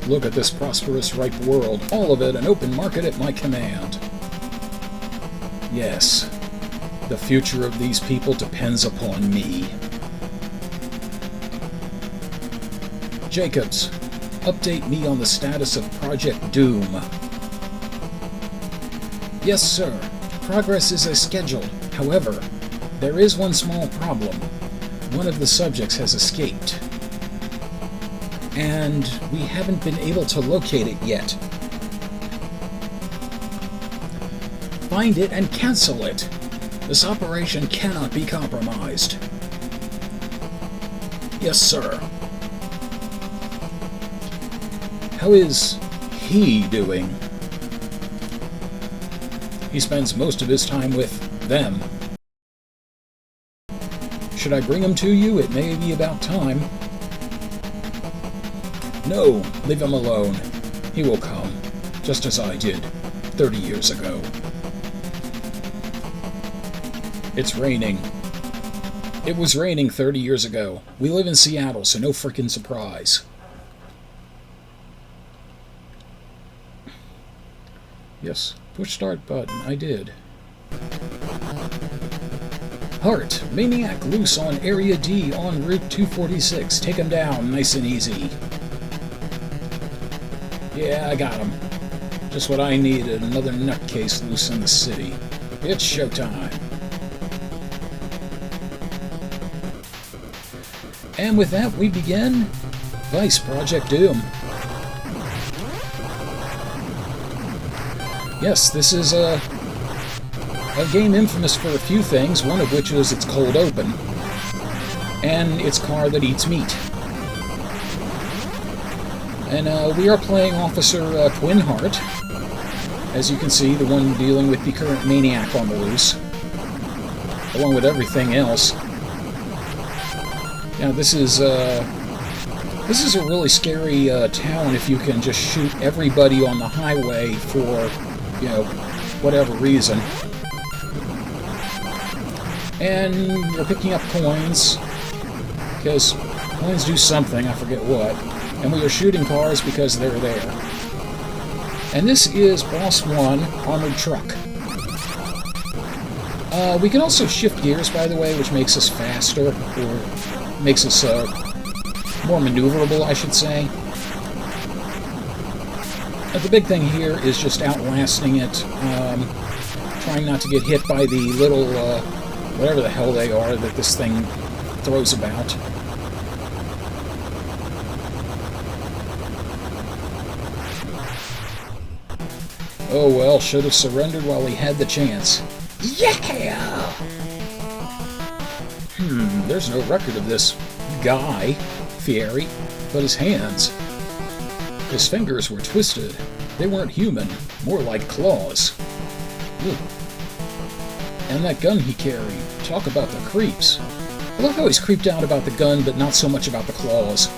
Look at this prosperous, ripe world, all of it an open market at my command. Yes, the future of these people depends upon me. Jacobs, update me on the status of Project Doom. Yes, sir. Progress is as scheduled. However, there is one small problem. One of the subjects has escaped. And we haven't been able to locate it yet. Find it and cancel it. This operation cannot be compromised. Yes, sir. How is he doing? He spends most of his time with them. Should I bring him to you? It may be about time. No, leave him alone. He will come, just as I did 30 years ago. It's raining. It was raining 30 years ago. We live in Seattle, so no frickin' surprise. Yes, push start button. I did. Hart, Maniac loose on Area D on Route 246. Take him down, nice and easy. Yeah, I got him. Just what I needed, another nutcase loose in the city. It's showtime. And with that, we begin Vice Project Doom. Yes, this is a game infamous for a few things, one of which is it's cold open, and it's Carr that eats meat. And we are playing Officer Quinn Hart, as you can see, the one dealing with the current maniac on the loose, along with everything else. Now, this is a really scary town if you can just shoot everybody on the highway for, you know, whatever reason. And we're picking up coins, because coins do something, I forget what. And we are shooting cars because they're there. And this is Boss 1, Armored Truck. We can also shift gears, by the way, which makes us faster, or makes us more maneuverable, I should say. But the big thing here is just outlasting it, trying not to get hit by the little, whatever the hell they are that this thing throws about. Oh well, should have surrendered while he had the chance. Yeah! There's no record of this guy, Fieri, but his hands. His fingers were twisted. They weren't human, more like claws. Ugh. And that gun he carried. Talk about the creeps. I love how he's creeped out about the gun, but not so much about the claws.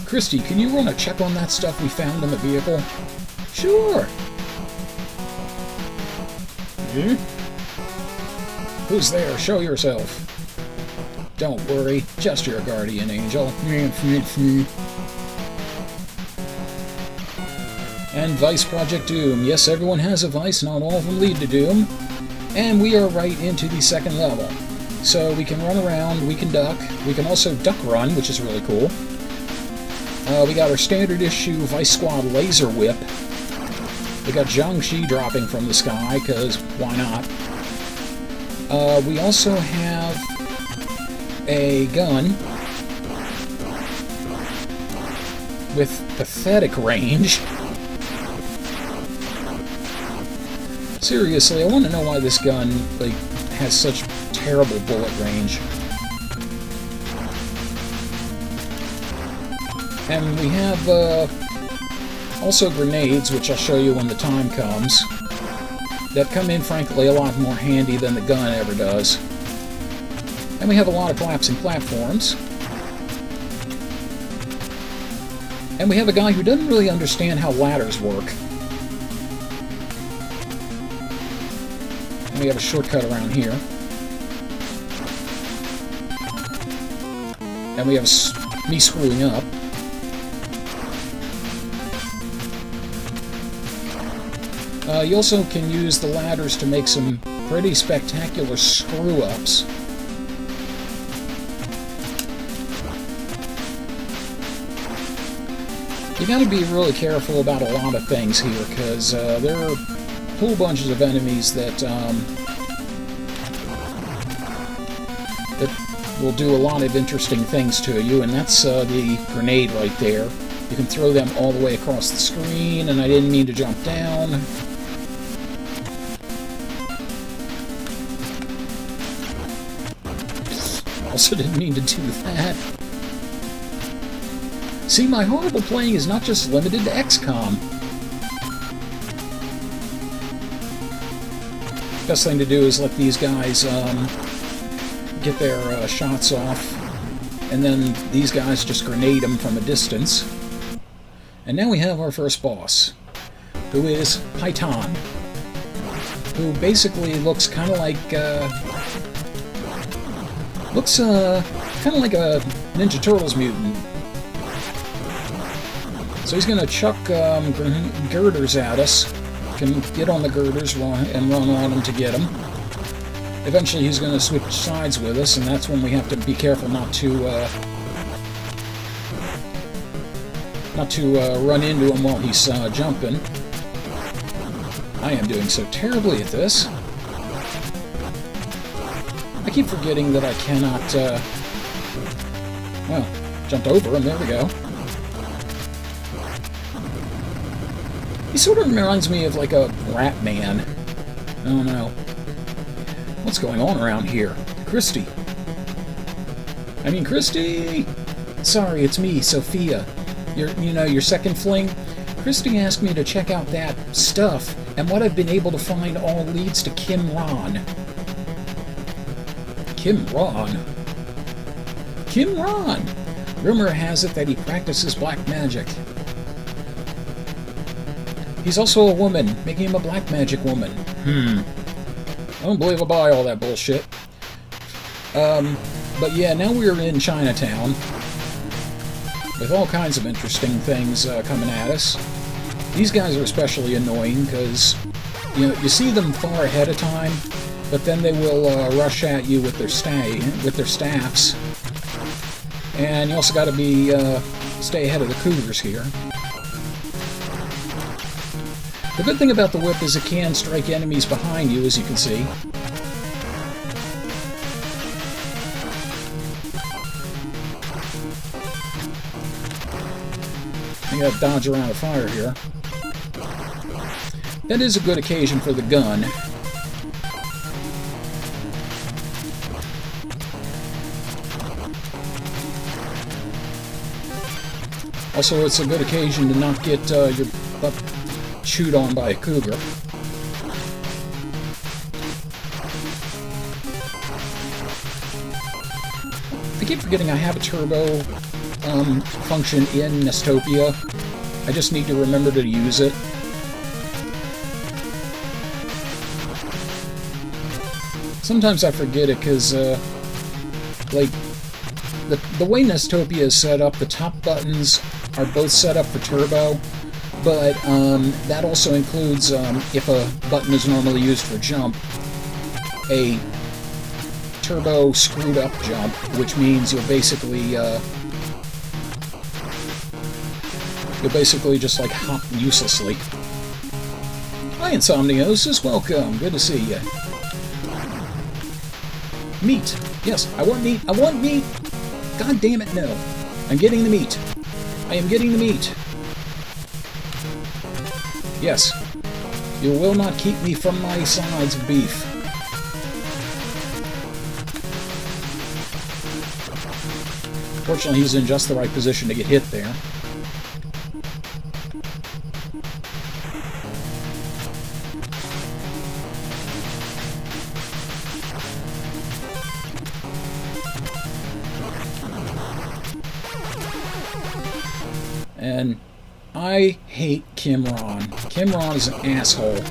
Christy, can you run a check on that stuff we found in the vehicle? Sure. Who's there? Show yourself. Don't worry, just your guardian angel. And Vice Project Doom. Yes, everyone has a vice, not all of them lead to Doom. And we are right into the second level. So we can run around, we can duck, we can also duck run, which is really cool. We got our standard issue Vice Squad laser whip. We got Jiangxi dropping from the sky, because why not? We also have a gun with pathetic range. Seriously, I want to know why this gun has such terrible bullet range. And we have also grenades, which I'll show you when the time comes, that come in, frankly, a lot more handy than the gun ever does. And we have a lot of collapsing platforms. And we have a guy who doesn't really understand how ladders work. And we have a shortcut around here. And we have me screwing up. You also can use the ladders to make some pretty spectacular screw-ups. You gotta be really careful about a lot of things here, because there are whole bunches of enemies that will do a lot of interesting things to you, and that's the grenade right there. You can throw them all the way across the screen, and I didn't mean to jump down. Also didn't mean to do that. See, my horrible playing is not just limited to XCOM. Best thing to do is let these guys get their shots off, and then these guys just grenade them from a distance. And now we have our first boss, who is Python, who basically looks kind of like a Ninja Turtles mutant. So he's going to chuck girders at us. Can get on the girders and run on them to get them. Eventually he's going to switch sides with us, and that's when we have to be careful not to run into him while he's jumping. I am doing so terribly at this. I keep forgetting that I cannot, well, jumped over him, there we go. He sort of reminds me of like a rat man. I don't know. What's going on around here? Christy! Sorry, it's me, Sophia. Your second fling? Christy asked me to check out that stuff, and what I've been able to find all leads to Kim Ron. Kim Ron? Kim Ron! Rumor has it that he practices black magic. He's also a woman, making him a black magic woman. I don't believe I'll buy all that bullshit. But yeah, now we're in Chinatown, with all kinds of interesting things coming at us. These guys are especially annoying, because you see them far ahead of time, but then they will rush at you with their staffs. And you also got to stay ahead of the cougars here. The good thing about the whip is it can strike enemies behind you, as you can see. You gotta dodge around a fire here. That is a good occasion for the gun. Also, it's a good occasion to not get your butt chewed on by a cougar. I keep forgetting I have a turbo function in Nestopia. I just need to remember to use it. Sometimes I forget it because, like, the way Nestopia is set up, the top buttons are both set up for turbo, but that also includes, if a button is normally used for jump, a turbo screwed up jump, which means you'll basically just like hop uselessly. Hi Insomniosis, welcome, good to see you. Meat, yes, I want meat, I want meat! God damn it, no. I'm getting the meat. I am getting the meat. Yes. You will not keep me from my sides of beef. Fortunately, he's in just the right position to get hit there. And I hate Kim Ron. Kim Ron is an asshole.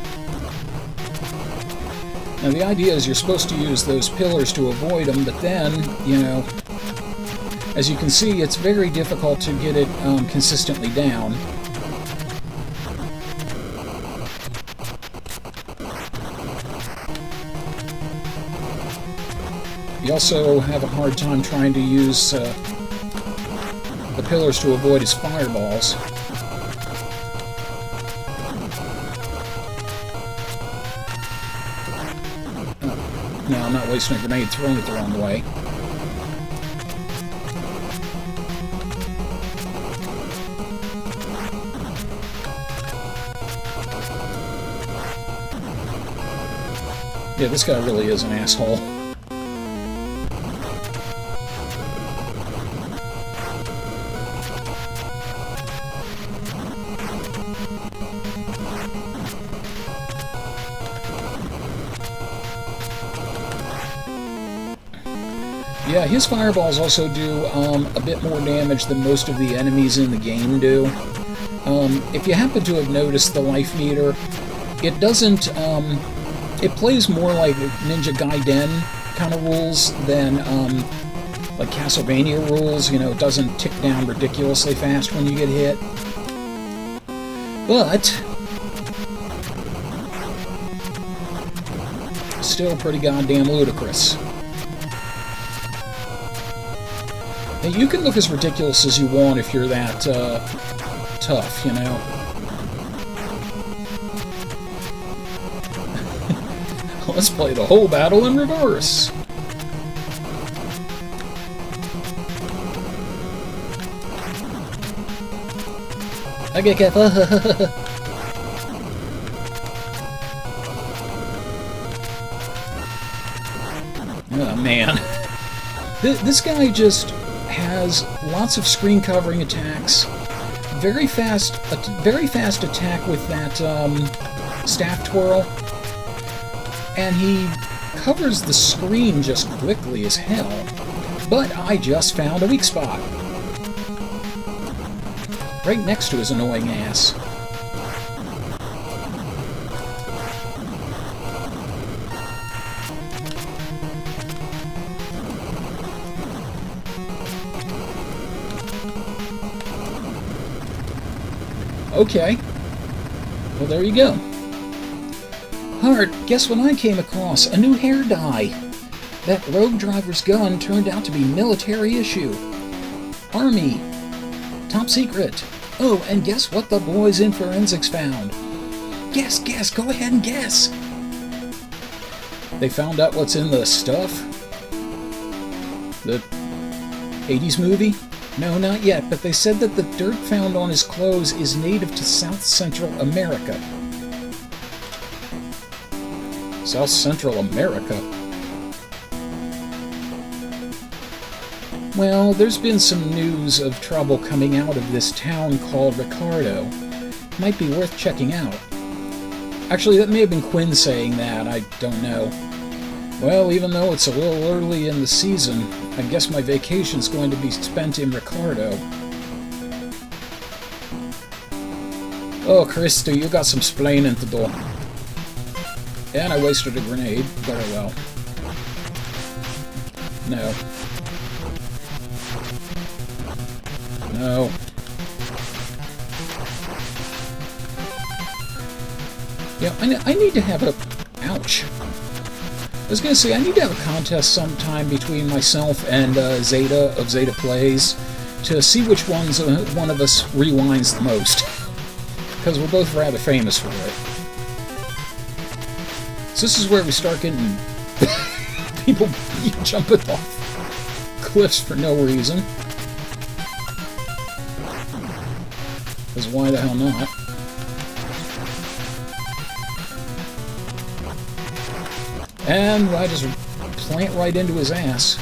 Now the idea is you're supposed to use those pillars to avoid them, but then, you know, as you can see, it's very difficult to get it consistently down. You also have a hard time trying to use the pillars to avoid his fireballs. Oh, no, I'm not wasting a grenade throwing it the wrong way. Yeah, this guy really is an asshole. Yeah, his fireballs also do a bit more damage than most of the enemies in the game do. If you happen to have noticed the life meter, it doesn't... it plays more like Ninja Gaiden kind of rules than like Castlevania rules. You know, it doesn't tick down ridiculously fast when you get hit. But still pretty goddamn ludicrous. Now, you can look as ridiculous as you want if you're that tough, you know. Let's play the whole battle in reverse. Okay, careful. Oh, man. This guy just has lots of screen covering attacks. Very fast attack with that staff twirl. And he covers the screen just quickly as hell. But I just found a weak spot. Right next to his annoying ass. Okay. Well, there you go. Hart, guess what I came across? A new hair dye. That rogue driver's gun turned out to be military issue. Army. Top secret. Oh, and guess what the boys in forensics found? Guess, go ahead and guess. They found out what's in the stuff? The 80s movie? No, not yet, but they said that the dirt found on his clothes is native to South Central America. South Central America? Well, there's been some news of trouble coming out of this town called Ricardo. Might be worth checking out. Actually, that may have been Quinn saying that, I don't know. Well, even though it's a little early in the season, I guess my vacation's going to be spent in Ricardo. Oh, Christy, you got some splaining to do. And I wasted a grenade. Very well. No. No. Yeah, I need to have a... Ouch. I was going to say, I need to have a contest sometime between myself and Zeta of Zeta Plays to see which one of us rewinds the most. Because we're both rather famous for it. So this is where we start getting people jumping off cliffs for no reason. Because why the hell not? And I just plant right into his ass.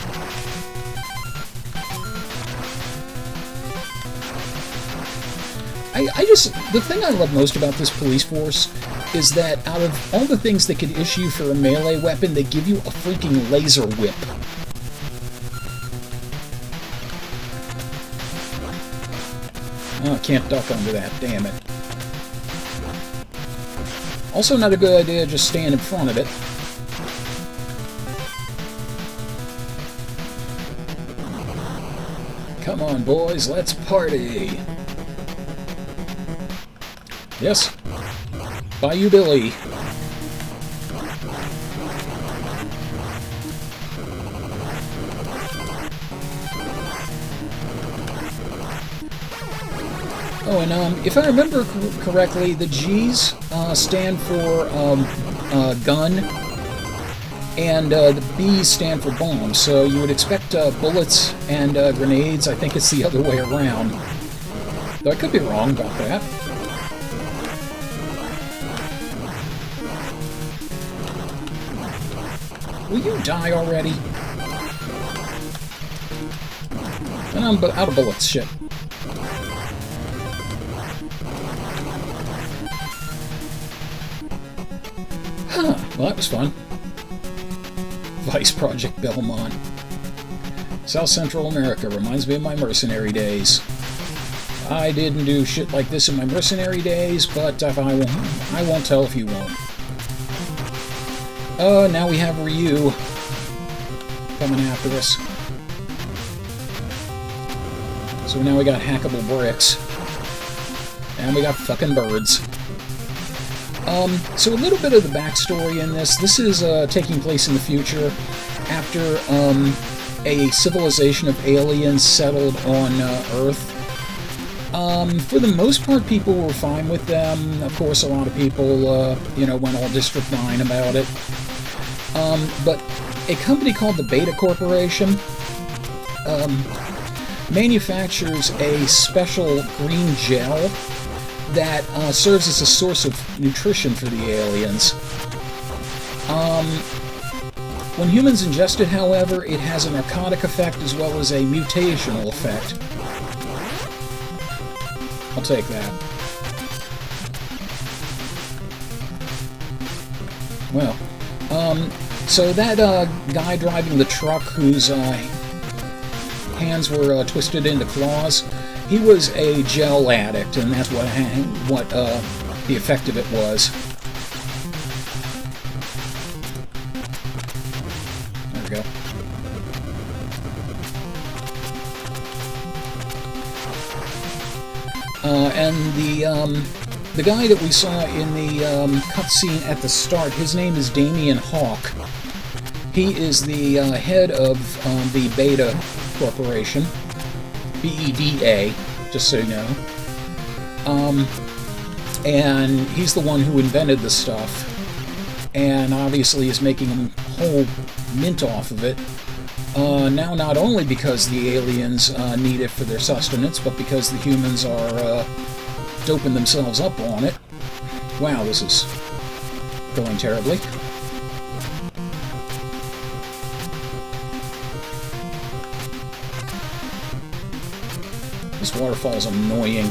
The thing I love most about this police force is that out of all the things they could issue for a melee weapon, they give you a freaking laser whip. Oh, I can't duck under that, damn it. Also not a good idea to just stand in front of it. Come on, boys, let's party! Yes. Bye, you, Billy. Oh, and if I remember correctly, the G's stand for gun, and the B's stand for bombs. So you would expect bullets and grenades. I think it's the other way around. Though I could be wrong about that. Will you die already? And I'm out of bullets, shit. Huh, well that was fun. Vice Project Belmont. South Central America reminds me of my mercenary days. I didn't do shit like this in my mercenary days, but I won't tell if you won't. Now we have Ryu coming after us. So now we got hackable bricks. And we got fucking birds. So a little bit of the backstory in this. This is taking place in the future after a civilization of aliens settled on Earth. For the most part, people were fine with them. Of course, a lot of people, went all District 9 about it. But a company called the Beta Corporation manufactures a special green gel that serves as a source of nutrition for the aliens. When humans ingest it, however, it has a narcotic effect as well as a mutational effect. I'll take that. Well, so that guy driving the truck whose hands were twisted into claws, he was a gel addict, and that's what the effect of it was. There we go. And the guy that we saw in the cutscene at the start, his name is Damien Hawk. He is the head of the Beta Corporation, BEDA, just so you know. And he's the one who invented the stuff, and obviously is making a whole mint off of it. Now, not only because the aliens need it for their sustenance, but because the humans are doping themselves up on it. Wow, this is going terribly. This waterfall's annoying.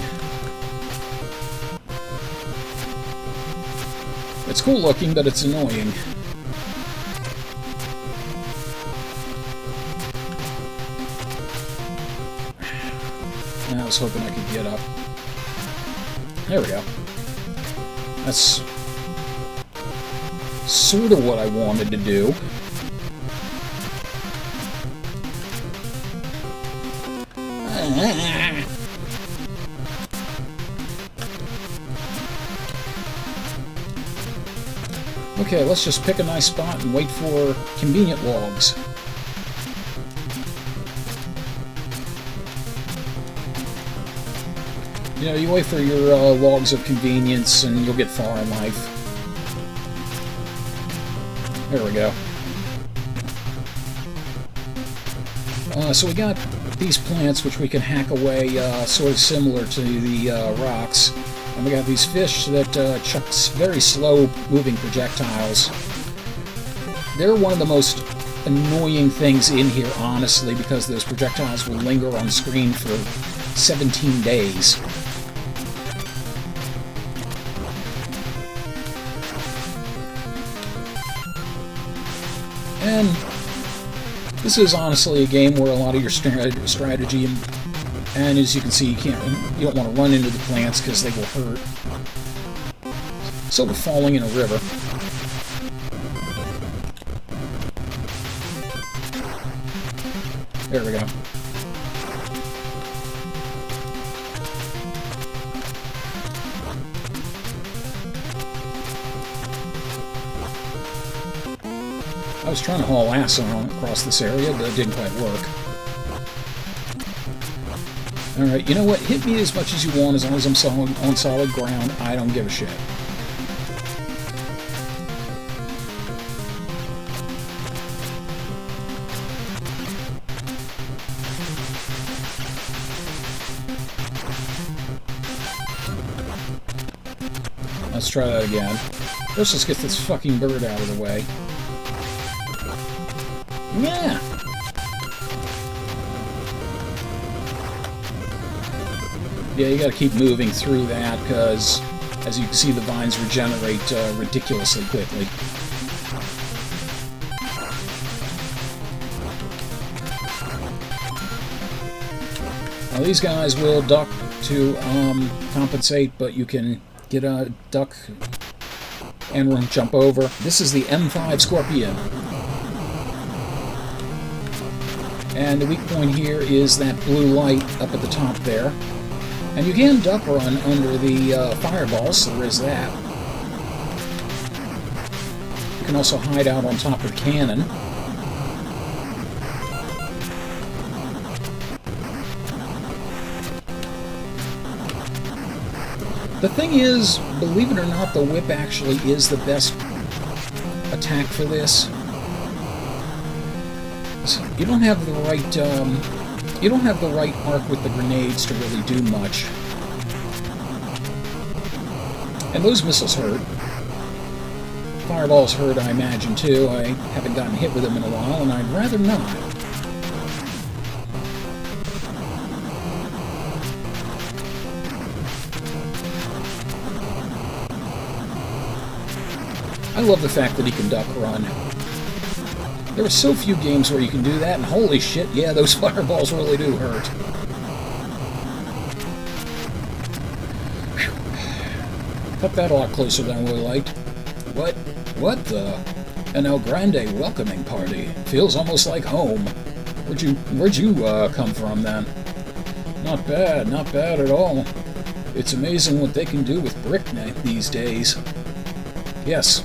It's cool looking, but it's annoying. I was hoping I could get up. There we go. That's sort of what I wanted to do. Okay, let's just pick a nice spot and wait for convenient logs. You know, you wait for your logs of convenience and you'll get far in life. There we go. So we got these plants which we can hack away sort of similar to the rocks. And we got these fish that chuck very slow-moving projectiles. They're one of the most annoying things in here, honestly, because those projectiles will linger on screen for 17 days. And this is honestly a game where a lot of your strategy and as you can see, you don't want to run into the plants because they will hurt. So we're falling in a river. There we go. I was trying to haul ass on across this area, but it didn't quite work. Alright, you know what? Hit me as much as you want as long as I'm on solid ground. I don't give a shit. Let's try that again. First, let's get this fucking bird out of the way. Yeah! Yeah, you gotta keep moving through that, because, as you can see, the vines regenerate ridiculously quickly. Now, these guys will duck to compensate, but you can get a duck and jump over. This is the M5 Scorpion. And the weak point here is that blue light up at the top there. And you can duck run under the fireballs, so there is that. You can also hide out on top of the cannon. The thing is, believe it or not, the whip actually is the best attack for this. You don't have the right, you don't have the right arc with the grenades to really do much. And those missiles hurt. Fireballs hurt, I imagine, too. I haven't gotten hit with them in a while, and I'd rather not. I love the fact that he can duck run. There are so few games where you can do that, and holy shit, yeah, those fireballs really do hurt. Whew. Cut that a lot closer than I would have liked. What the? An El Grande welcoming party. Feels almost like home. Where'd you come from, then? Not bad at all. It's amazing what they can do with brick these days. Yes,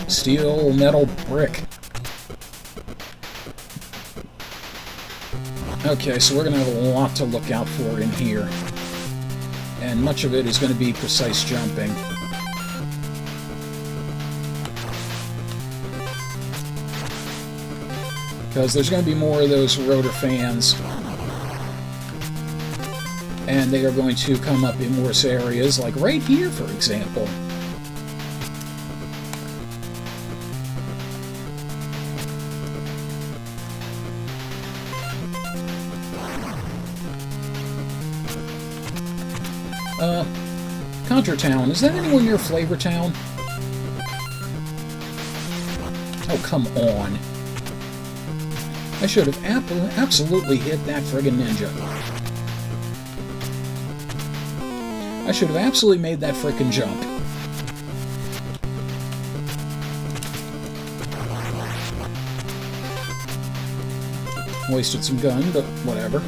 steel, metal, brick. Okay, so we're going to have a lot to look out for in here. And much of it is going to be precise jumping. Because there's going to be more of those rotor fans. And they are going to come up in worse areas, like right here, for example. Contra Town. Is that anywhere near Flavor Town? Oh, come on. I should have absolutely hit that friggin' ninja. I should have absolutely made that frickin' jump. Wasted some gun, but whatever.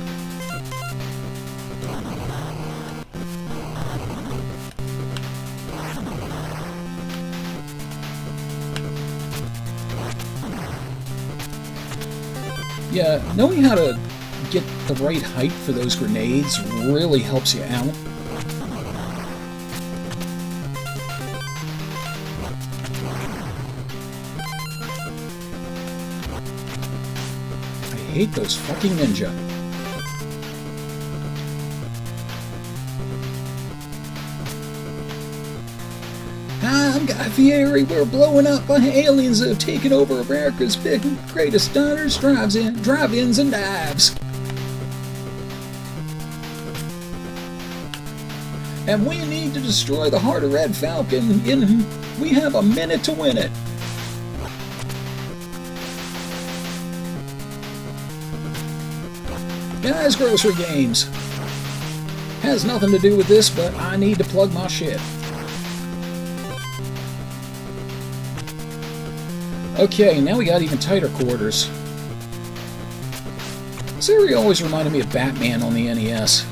Yeah, knowing how to get the right height for those grenades really helps you out. I hate those fucking ninja. I'm Guy Fieri. We're blowing up by aliens that have taken over America's greatest diners, drive-ins, and dives. And we need to destroy the heart of Red Falcon. We have a minute to win it. Guys, grocery games. Has nothing to do with this, but I need to plug my shit. Okay, now we got even tighter quarters. This area always reminded me of Batman on the NES,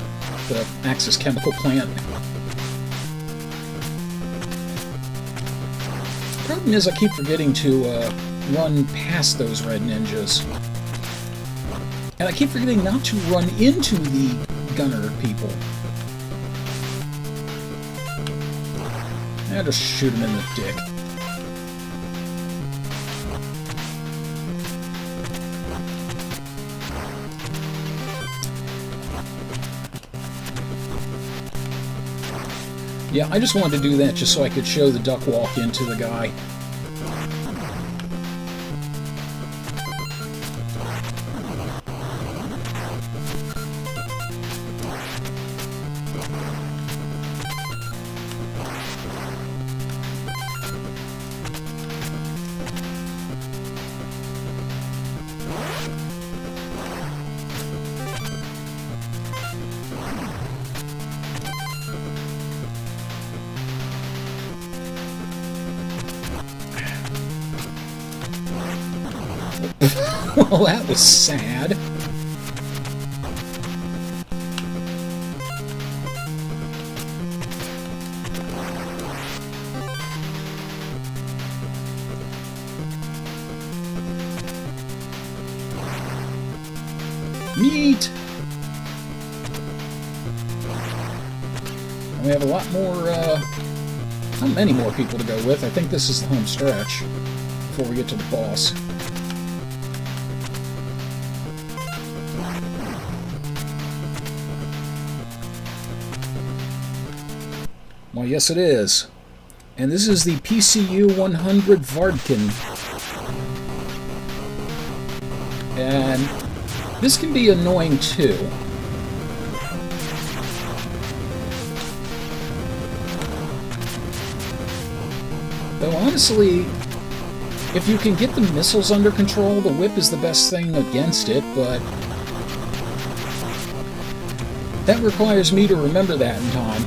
the Axis chemical plant. Problem is, I keep forgetting to run past those red ninjas. And I keep forgetting not to run into the gunner people. And just shoot him in the dick. Yeah, I just wanted to do that just so I could show the duck walk into the guy. Well, that was sad. Meat! And we have a lot more, not many more people to go with. I think this is the home stretch before we get to the boss. Well, yes it is. And this is the PCU 100 Vardkin. And this can be annoying too. Though honestly, if you can get the missiles under control, the whip is the best thing against it, but that requires me to remember that in time.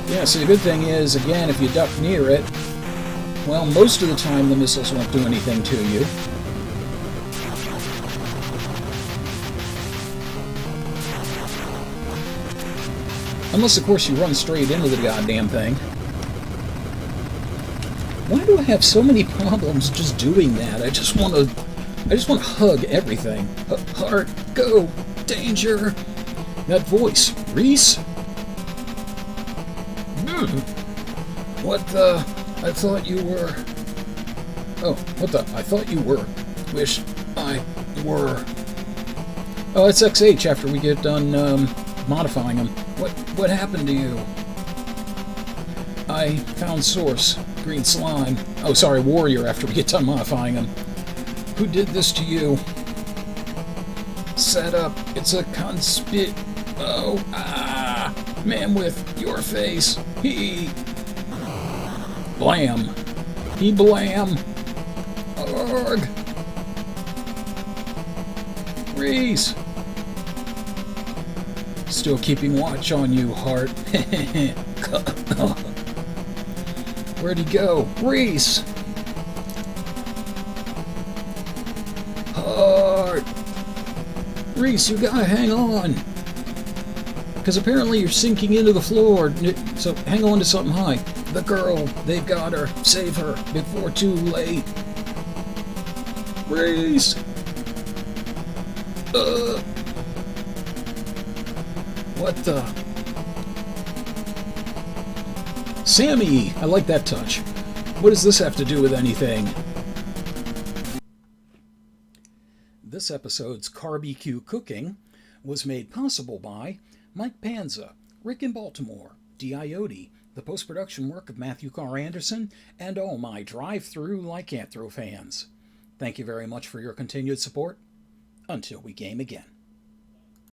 Yeah, so the good thing is, again, if you duck near it, well, most of the time the missiles won't do anything to you. Unless, of course, you run straight into the goddamn thing. Why do I have so many problems just doing that? I just want to hug everything. Heart, go, danger. That voice, Reese. What the? I thought you were... Oh, what the? I thought you were. Wish I were. Oh, it's XH after we get done modifying him. What happened to you? I found source. Green slime. Oh, sorry, warrior after we get done modifying him. Who did this to you? Set up. It's a conspit... Oh, ah! Man with your face. He... Blam. He blam. Arg. Reese. Still keeping watch on you, Heart. Where'd he go? Reese. Heart. Reese, you gotta hang on. Because apparently you're sinking into the floor. So hang on to something high. The girl, they've got her. Save her before too late. Reese! What the? Sammy! I like that touch. What does this have to do with anything? This episode's Barbecue Cooking was made possible by Mike Panza, Rick in Baltimore, Diote, the post-production work of Matthew Carr Anderson, and all my drive-through lycanthro fans. Thank you very much for your continued support. Until we game again.